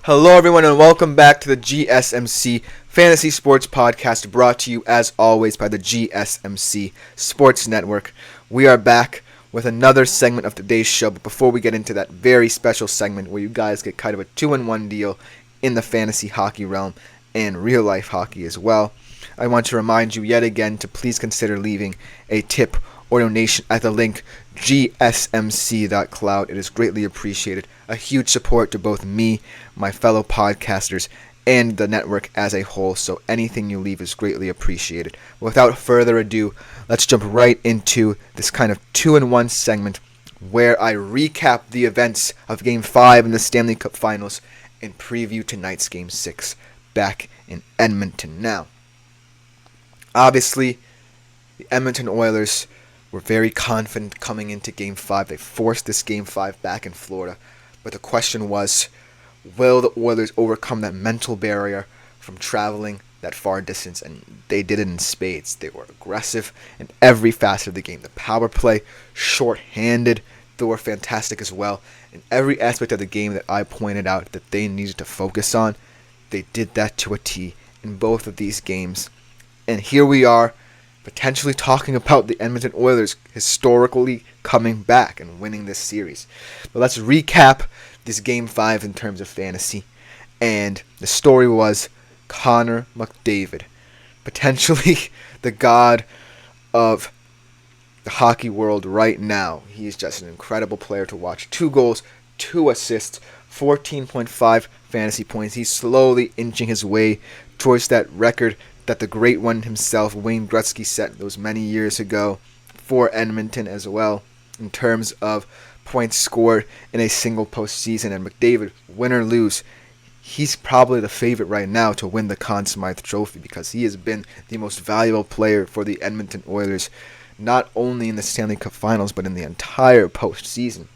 Hello, everyone, and welcome back to the GSMC Fantasy Sports Podcast, brought to you, as always, by the GSMC Sports Network. We are back with another segment of today's show, but before we get into that very special segment where you guys get kind of a 2-in-1 deal in the fantasy hockey realm and real-life hockey as well, I want to remind you yet again to please consider leaving a tip or donation at the link gsmc.cloud. It is greatly appreciated. A huge support to both me, my fellow podcasters, and the network as a whole, so anything you leave is greatly appreciated. Without further ado, let's jump right into this kind of 2-in-1 segment where I recap the events of Game 5 in the Stanley Cup Finals and preview tonight's Game 6 back in Edmonton. Now, obviously, the Edmonton Oilers were very confident coming into Game 5. They forced this Game 5 back in Florida. But the question was, will the Oilers overcome that mental barrier from traveling that far distance? And they did it in spades. They were aggressive in every facet of the game. The power play, short-handed, they were fantastic as well. In every aspect of the game that I pointed out that they needed to focus on, they did that to a T in both of these games. And here we are, potentially talking about the Edmonton Oilers historically coming back and winning this series. But let's recap this Game 5 in terms of fantasy. And the story was Connor McDavid, potentially the god of the hockey world right now. He is just an incredible player to watch. 2 goals, 2 assists, 14.5 fantasy points. He's slowly inching his way towards that record that the great one himself, Wayne Gretzky, set those many years ago for Edmonton as well, in terms of points scored in a single postseason. And McDavid, win or lose, he's probably the favorite right now to win the Conn Smythe Trophy because he has been the most valuable player for the Edmonton Oilers, not only in the Stanley Cup Finals, but in the entire postseason.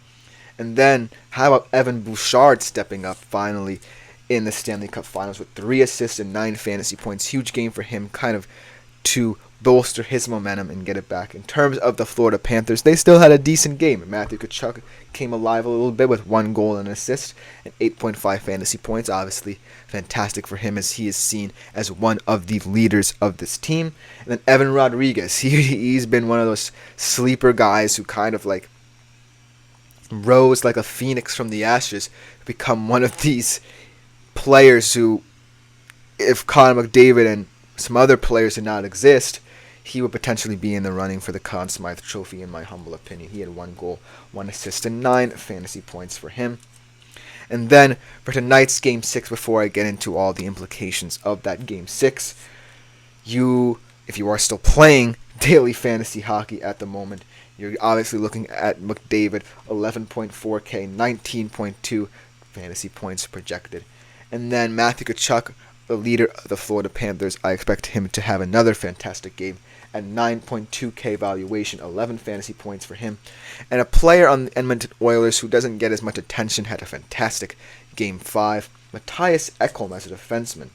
And then, how about Evan Bouchard stepping up finally in the Stanley Cup Finals with 3 assists and 9 fantasy points. Huge game for him, kind of to bolster his momentum and get it back. In terms of the Florida Panthers, they still had a decent game. Matthew Tkachuk came alive a little bit with 1 goal and an assist and 8.5 fantasy points. Obviously, fantastic for him as he is seen as one of the leaders of this team. And then Evan Rodriguez, he's been one of those sleeper guys who kind of like rose like a phoenix from the ashes, become one of these players who, if Connor McDavid and some other players did not exist, he would potentially be in the running for the Conn Smythe Trophy, in my humble opinion. He had 1 goal, 1 assist, and 9 fantasy points for him. And then for tonight's Game 6, before I get into all the implications of that Game 6, if you are still playing daily fantasy hockey at the moment, you're obviously looking at McDavid, 11.4K, 19.2 fantasy points projected. And then Matthew Tkachuk, the leader of the Florida Panthers, I expect him to have another fantastic game at 9.2K valuation, 11 fantasy points for him. And a player on the Edmonton Oilers who doesn't get as much attention had a fantastic Game 5, Matthias Ekholm as a defenseman.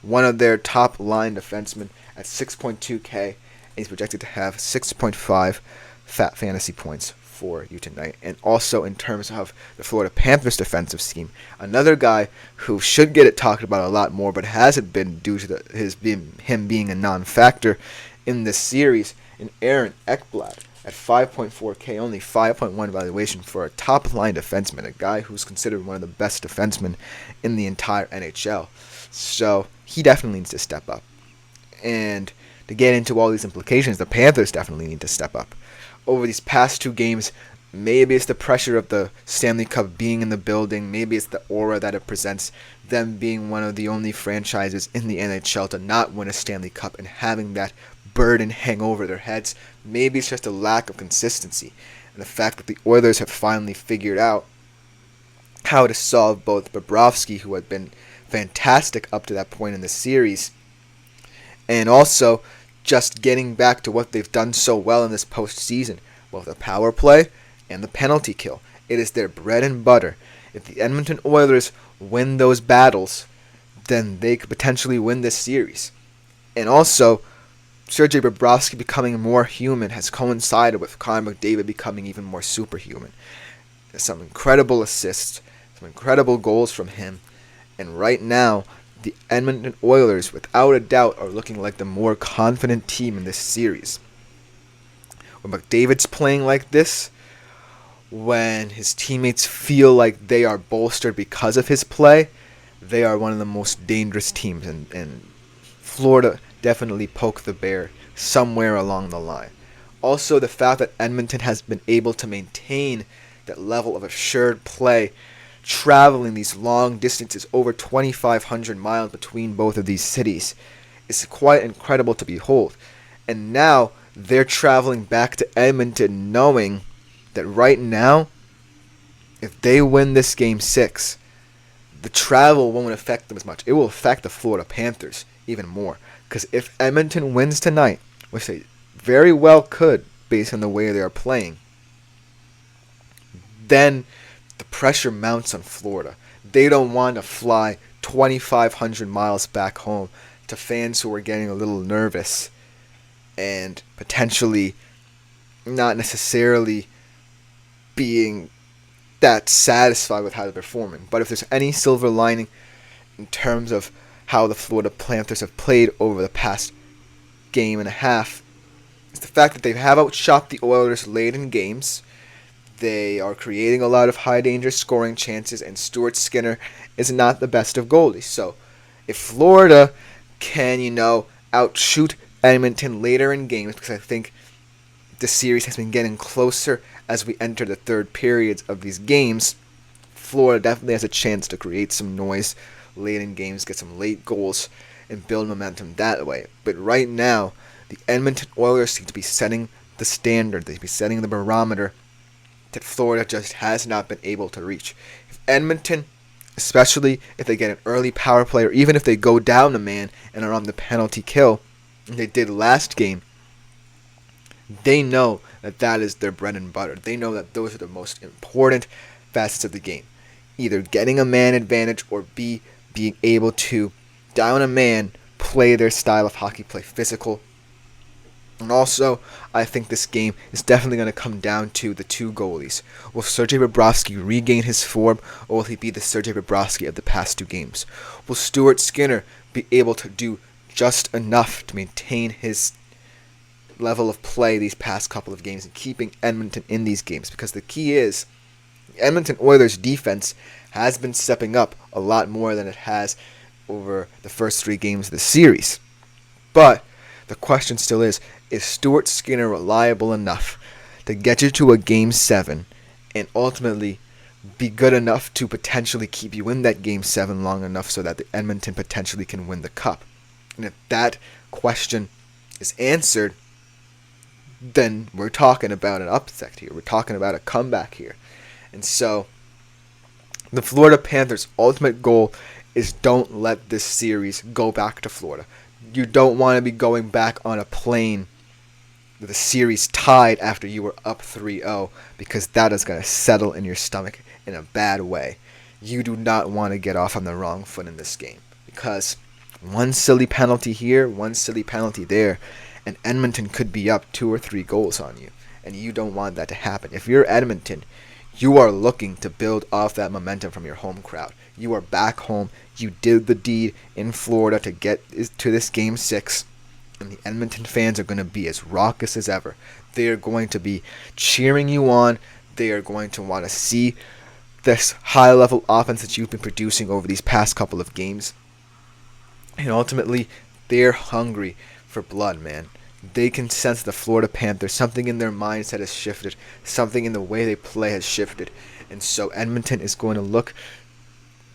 One of their top-line defensemen at 6.2K, and he's projected to have 6.5 fantasy points for you tonight. And also in terms of the Florida Panthers defensive scheme, another guy who should get it talked about a lot more but hasn't been due to him being a non-factor in this series, in Aaron Ekblad at 5.4K, only 5.1 valuation for a top-line defenseman, a guy who's considered one of the best defensemen in the entire NHL. So he definitely needs to step up. And to get into all these implications, the Panthers definitely need to step up. Over these past 2 games, maybe it's the pressure of the Stanley Cup being in the building. Maybe it's the aura that it presents, them being one of the only franchises in the NHL to not win a Stanley Cup and having that burden hang over their heads. Maybe it's just a lack of consistency and the fact that the Oilers have finally figured out how to solve both Bobrovsky, who had been fantastic up to that point in the series, and also just getting back to what they've done so well in this postseason, both the power play and the penalty kill. It is their bread and butter. If the Edmonton Oilers win those battles, then they could potentially win this series. And also, Sergei Bobrovsky becoming more human has coincided with Connor McDavid becoming even more superhuman. There's some incredible assists, some incredible goals from him, And right now, the Edmonton Oilers, without a doubt, are looking like the more confident team in this series. When McDavid's playing like this, when his teammates feel like they are bolstered because of his play, they are one of the most dangerous teams. And Florida definitely poked the bear somewhere along the line. Also, the fact that Edmonton has been able to maintain that level of assured play, traveling these long distances, over 2,500 miles between both of these cities, is quite incredible to behold. And now they're traveling back to Edmonton knowing that right now, if they win this Game 6, the travel won't affect them as much. It will affect the Florida Panthers even more. Because if Edmonton wins tonight, which they very well could based on the way they are playing, then the pressure mounts on Florida. They don't want to fly 2,500 miles back home to fans who are getting a little nervous and potentially not necessarily being that satisfied with how they're performing. But if there's any silver lining in terms of how the Florida Panthers have played over the past game and a half, it's the fact that they have outshot the Oilers late in games. They are creating a lot of high danger scoring chances, and Stuart Skinner is not the best of goalies. So if Florida can, outshoot Edmonton later in games, because I think the series has been getting closer as we enter the third periods of these games, Florida definitely has a chance to create some noise late in games, get some late goals, and build momentum that way. But right now, the Edmonton Oilers seem to be setting the standard. They seem to be setting the barometer that Florida just has not been able to reach. If Edmonton, especially if they get an early power play, or even if they go down a man and are on the penalty kill, and they did last game, they know that that is their bread and butter. They know that those are the most important facets of the game. Either getting a man advantage or being able to, down a man, play their style of hockey, play physical. And also, I think this game is definitely going to come down to the two goalies. Will Sergei Bobrovsky regain his form, or will he be the Sergei Bobrovsky of the past two games? Will Stuart Skinner be able to do just enough to maintain his level of play these past couple of games and keeping Edmonton in these games? Because the key is, Edmonton Oilers defense has been stepping up a lot more than it has over the first three games of the series. But the question still is Stuart Skinner reliable enough to get you to a Game 7 and ultimately be good enough to potentially keep you in that Game 7 long enough so that the Edmonton potentially can win the Cup? And if that question is answered, then we're talking about an upset here. We're talking about a comeback here. And so the Florida Panthers' ultimate goal is don't let this series go back to Florida. You don't want to be going back on a plane with the series tied after you were up 3-0, because that is going to settle in your stomach in a bad way. You do not want to get off on the wrong foot in this game, because one silly penalty here, one silly penalty there, and Edmonton could be up 2 or 3 goals on you, and you don't want that to happen. If you're Edmonton, you are looking to build off that momentum from your home crowd. You are back home. You did the deed in Florida to get to this Game 6. And the Edmonton fans are going to be as raucous as ever. They are going to be cheering you on. They are going to want to see this high-level offense that you've been producing over these past couple of games. And ultimately, they're hungry for blood, man. They can sense the Florida Panthers. Something in their mindset has shifted. Something in the way they play has shifted. And so Edmonton is going to look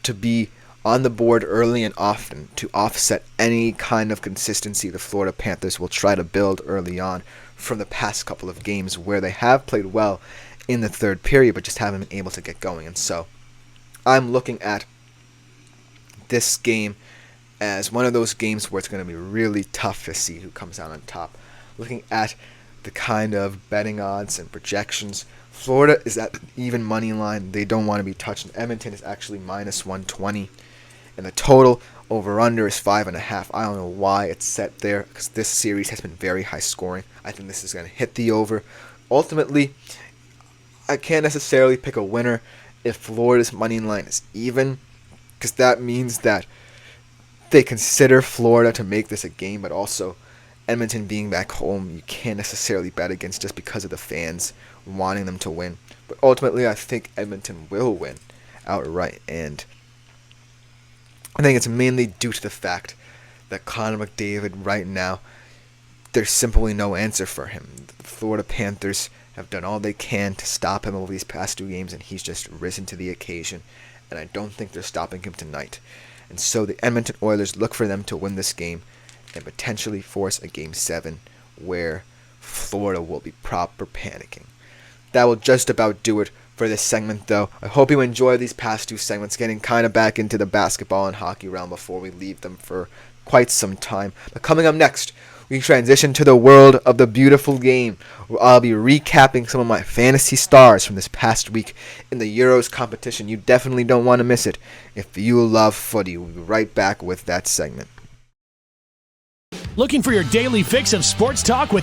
to be on the board early and often to offset any kind of consistency the Florida Panthers will try to build early on from the past couple of games where they have played well in the third period but just haven't been able to get going. And so I'm looking at this game as one of those games where it's going to be really tough to see who comes out on top. Looking at the kind of betting odds and projections, Florida is at even money line. They don't want to be touched. And Edmonton is actually minus 120. And the total over-under is 5.5. I don't know why it's set there, because this series has been very high scoring. I think this is going to hit the over. Ultimately, I can't necessarily pick a winner if Florida's money line is even. because that means that they consider Florida to make this a game, but also Edmonton being back home, you can't necessarily bet against just because of the fans wanting them to win. But ultimately, I think Edmonton will win outright, and I think it's mainly due to the fact that Connor McDavid right now, there's simply no answer for him. The Florida Panthers have done all they can to stop him over these past 2 games, and he's just risen to the occasion, and I don't think they're stopping him tonight. And so the Edmonton Oilers look for them to win this game and potentially force a Game 7 where Florida will be proper panicking. That will just about do it for this segment, though. I hope you enjoy these past 2 segments, getting kind of back into the basketball and hockey realm before we leave them for quite some time. But coming up next, we transition to the world of the beautiful game, where I'll be recapping some of my fantasy stars from this past week in the Euros competition. You definitely don't want to miss it. If you love footy, we'll be right back with that segment. Looking for your daily fix of sports talk with